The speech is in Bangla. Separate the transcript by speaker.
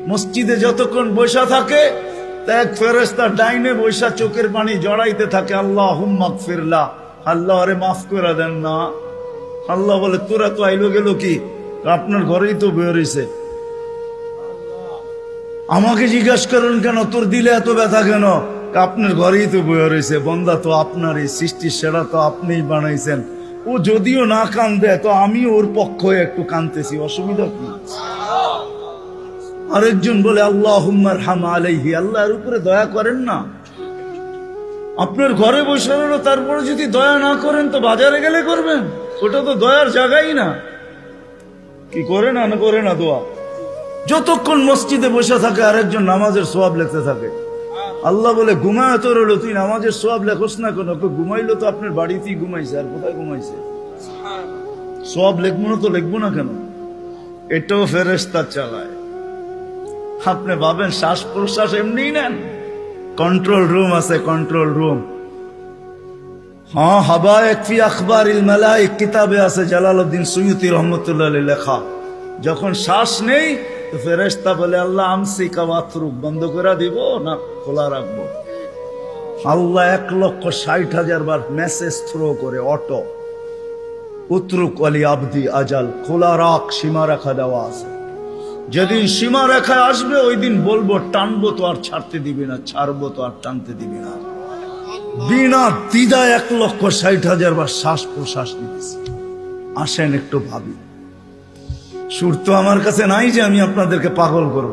Speaker 1: মসজিদে যতক্ষণ বসা থাকে এক ফেরেশতা ডাইনে বৈশা চোখের পানি জড়াইতে থাকে, আল্লাহুম্মা গফিরলা, আল্লাহ আরে মাফ করে দেন না। আল্লাহ বলে তোরা তো আইলো গেল কি, আপনার ঘরেই তো বের হইছে, আমাকে জিজ্ঞাসা করেন কেন তোর দিলে এত ব্যথা কেন? আপনার ঘরেই তো বের হইছে, বন্দা তো আপনারই, সৃষ্টির সেরা তো আপনিই বানাইছেন। ও যদিও না কান্দে তো আমি ওর পক্ষ হয়ে একটু কান্দতেছি, অসুবিধা কি? আরেকজন বলে আল্লাহুম্মা আরহাম আলাইহি, আল্লাহর উপরে দয়া করেন না। আপনার ঘরে বসে রইল, তারপরে যদি দয়া না করেন তো বাজারে গেলে করবেন, ওটা তো দয়ার জায়গাই না। কি করে না না করে না দোয়া? যতক্ষণ মসজিদে বসে থাকে আরেকজন নামাজের সোয়াব লিখতে থাকে। আল্লাহ বলে ঘুমায় তো রইল, তুই নামাজের সোয়াব লেখোস না কেন? ঘুমাইলো তো আপনার বাড়িতেই ঘুমাইছে, আর কোথায় ঘুমাইছে? সোয়াব লিখবো না তো লিখবো না কেন? এটাও ফেরেশতা চালায়। আপনি ভাবেন শ্বাস প্রশ্বাস এমনি নেন? কন্ট্রোল রুম আছে, কন্ট্রোল রুম। হ্যাঁ, হাবায়েক ফি আখবারিল মালায়েক কিতাবে আছে, জালালউদ্দিন সুয়ুতি রহমাতুল্লাহ আলাইহি লেখা। যখন শ্বাস নেই তো ফেরেশতা বলে আল্লাহ আমসিকা ওয়াতরুক, বন্ধ করে দিব না খোলা রাখবো? আল্লাহ 1,60,000 বার মেসেজ থ্রো করে, অটো উতরুক আলী আবদি আজাল, খোলা রাখ, সীমা রেখা দেওয়া আছে। যেদিন সীমা রেখায় আসবে ওই দিন বলবো টানবো তো আর ছাড়তে দিবি না, ছাড়বো তো আর টানতে দিবি না। বিনা দ্বিধায় 1,60,000 বার শ্বাস প্রশ্বাস নিতেছি। আসেন একটু ভাবি। সুর তো আমার কাছে নাই যে আমি আপনাদেরকে পাগল করব।